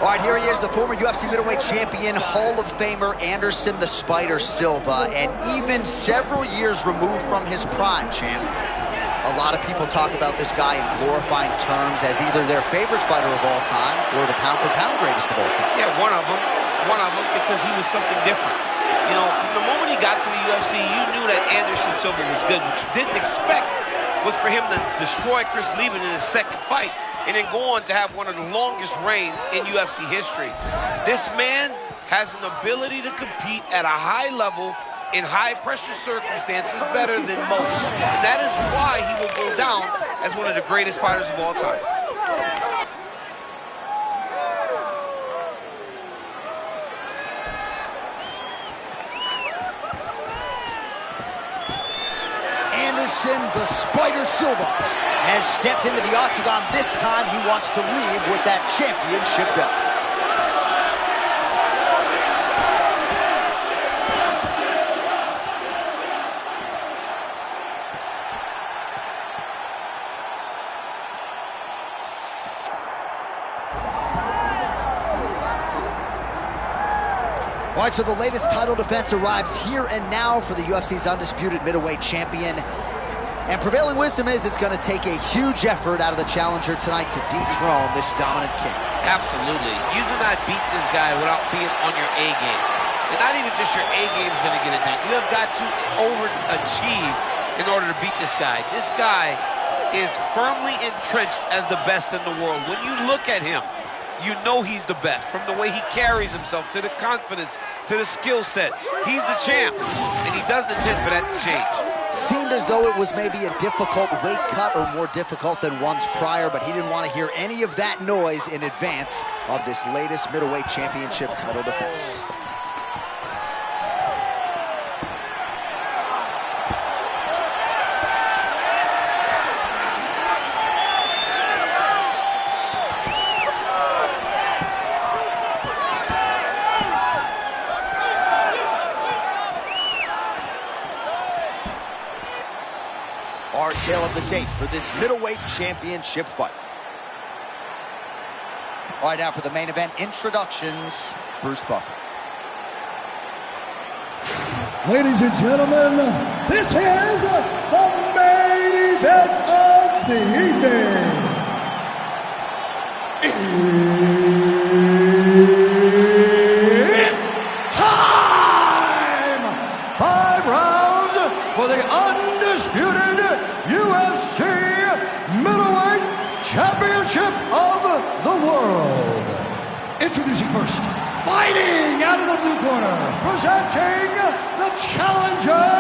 All right, here he is, the former UFC middleweight champion, Hall of Famer Anderson the Spider Silva, and even several years removed from his prime, champ. A lot of people talk about this guy in glorifying terms as either their favorite fighter of all time or the pound-for-pound greatest of all time. Yeah, one of them, because he was something different. You know, from the moment he got to the UFC, you knew that Anderson Silva was good. What you didn't expect was for him to destroy Chris Lieben in his second fight and then go on to have one of the longest reigns in UFC history. This man has an ability to compete at a high level in high-pressure circumstances better than most. And that is why he will go down as one of the greatest fighters of all time. Anderson the Spider Silva has stepped into the octagon. This time he wants to leave with that championship belt. All right, so the latest title defense arrives here and now for the UFC's undisputed middleweight champion. And prevailing wisdom is it's going to take a huge effort out of the challenger tonight to dethrone this dominant king. Absolutely. You do not beat this guy without being on your A game. And not even just your A game is going to get it done. You have got to overachieve in order to beat this guy. This guy is firmly entrenched as the best in the world. When you look at him, you know he's the best. From the way he carries himself, to the confidence, to the skill set. He's the champ, and he doesn't intend for that to change. Seemed as though it was maybe a difficult weight cut or more difficult than ones prior, but he didn't want to hear any of that noise in advance of this latest middleweight championship title defense. Our tale of the tape for this middleweight championship fight. All right, now for the main event introductions, Bruce Buffer. Ladies and gentlemen, this is the main event of the evening. It's time! 5 rounds for the undisputed UFC middleweight championship of the world. Introducing first, fighting out of the blue corner, presenting the challenger,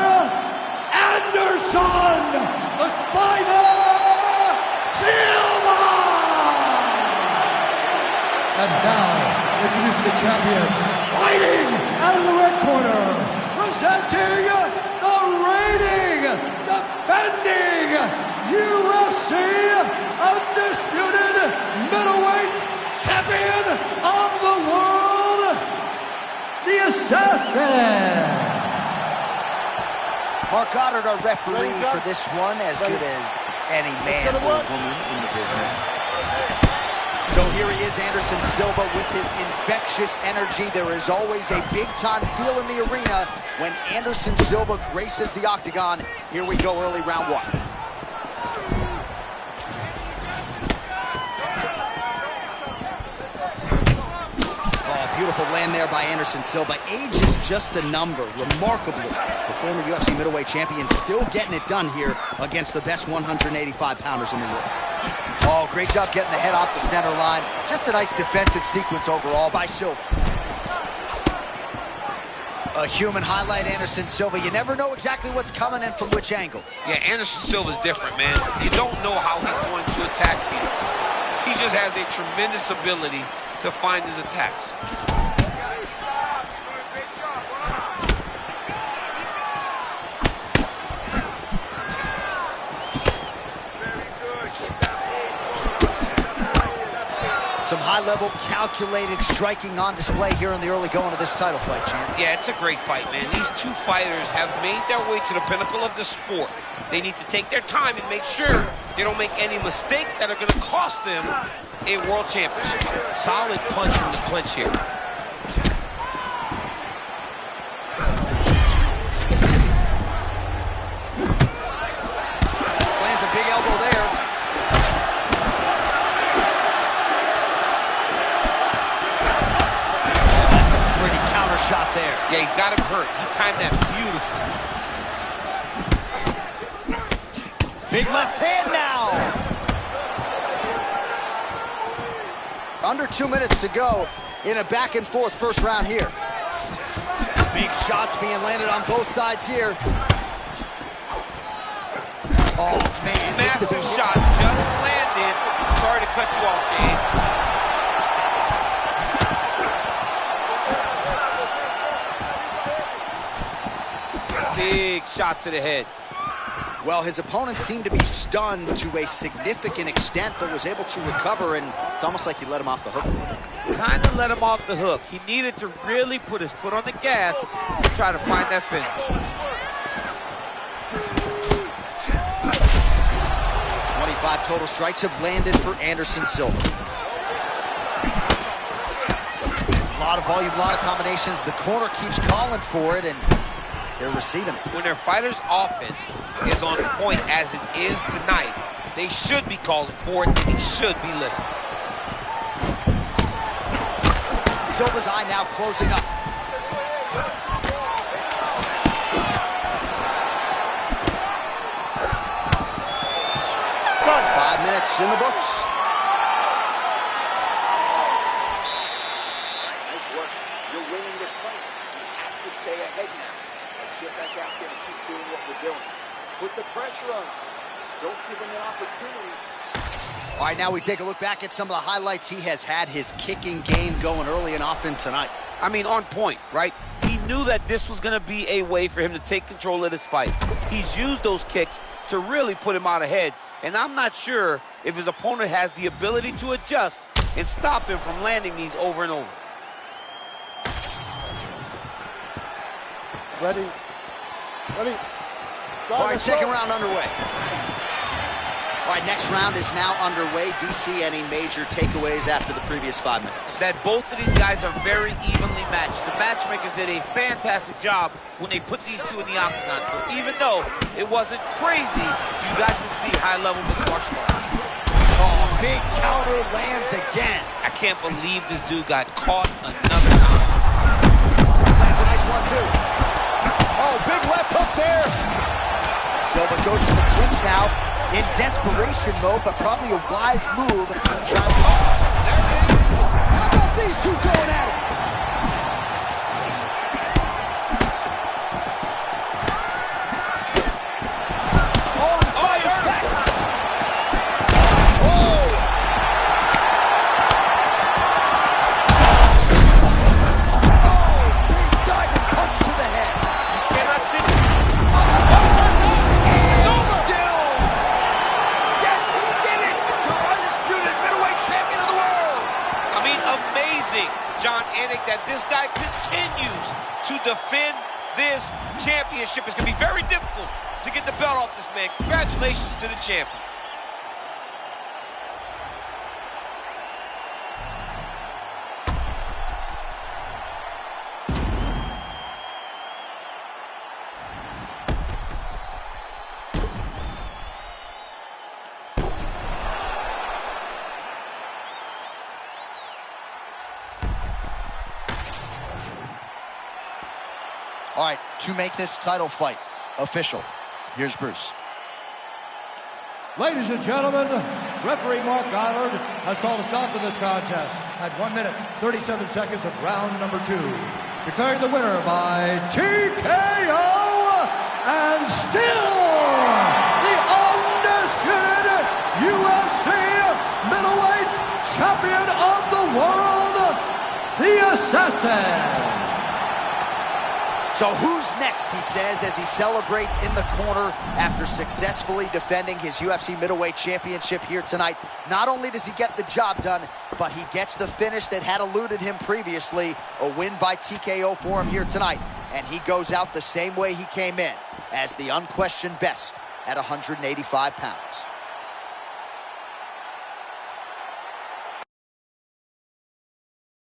Anderson the Spider Silva. And now, introducing the champion, fighting out of the red corner, presenting the reigning, defending UFC undisputed middleweight champion of the world, the Assassin. Mark Goddard, our referee for this one, as good as any man or woman in the business. So here he is, Anderson Silva, with his infectious energy. There is always a big-time feel in the arena when Anderson Silva graces the octagon. Here we go, early round 1. Beautiful land there by Anderson Silva. Age is just a number. Remarkably, the former UFC middleweight champion still getting it done here against the best 185-pounders in the world. Oh, great job getting the head off the center line. Just a nice defensive sequence overall by Silva. A human highlight, Anderson Silva. You never know exactly what's coming and from which angle. Yeah, Anderson Silva's different, man. You don't know how he's going to attack people. He just has a tremendous ability to find his attacks. Some high-level, calculated striking on display here in the early going of this title fight, champ. Yeah, it's a great fight, man. These two fighters have made their way to the pinnacle of the sport. They need to take their time and make sure They don't make any mistakes that are going to cost them a world championship. Solid punch from the clinch here. Lands a big elbow there. That's a pretty counter shot there. Yeah, he's got him hurt. He timed that beautifully. Big left hand now. Under 2 minutes to go in a back-and-forth first round here. Big shots being landed on both sides here. Oh, man. Massive shot just landed. Sorry to cut you off, Dave. Big shot to the head. Well, his opponent seemed to be stunned to a significant extent, but was able to recover, and it's almost like he let him off the hook a little bit. Kind of let him off the hook. He needed to really put his foot on the gas to try to find that finish. 25 total strikes have landed for Anderson Silva. A lot of volume, a lot of combinations. The corner keeps calling for it, and they're receiving it. When their fighter's offense is on point as it is tonight, they should be calling for it, and he should be listening. Silva's eye now closing up. 5 minutes in the books. Nice work. You're winning this fight. You have to stay ahead now. Let's get back out there and keep doing what we're doing. Put the pressure on him. Don't give him an opportunity. All right, now we take a look back at some of the highlights he has had. His kicking game going early and often tonight. I mean, on point, right? He knew that this was going to be a way for him to take control of this fight. He's used those kicks to really put him out ahead, and I'm not sure if his opponent has the ability to adjust and stop him from landing these over and over. Ready. All right, second round underway. All right, next round is now underway. DC, any major takeaways after the previous 5 minutes? That both of these guys are very evenly matched. The matchmakers did a fantastic job when they put these two in the octagon. So even though it wasn't crazy, you got to see high-level mixed martial arts. Oh, big counter lands again. I can't believe this dude got caught another time. Lands a nice one, too. Oh, big left hook there. Silva goes to the clinch now. In desperation mode, but probably a wise move. How about these two going at it? Oh, he fires back. Oh! Oh, big diving punch to the head. You cannot sit. And still. Yes, he did it! The undisputed middleweight champion of the world! I mean, amazing, John Anik, that this guy continues to defend this championship. It's going to be very difficult to get the belt off this man. Congratulations to the champion. All right, to make this title fight official, here's Bruce. Ladies and gentlemen, referee Mark Goddard has called a stop to this contest at 1 minute, 37 seconds of round number 2. Declaring the winner by TKO and still the undisputed UFC middleweight champion of the world, the Assassin. So who's next, he says, as he celebrates in the corner after successfully defending his UFC middleweight championship here tonight. Not only does he get the job done, but he gets the finish that had eluded him previously, a win by TKO for him here tonight. And he goes out the same way he came in, as the unquestioned best at 185 pounds.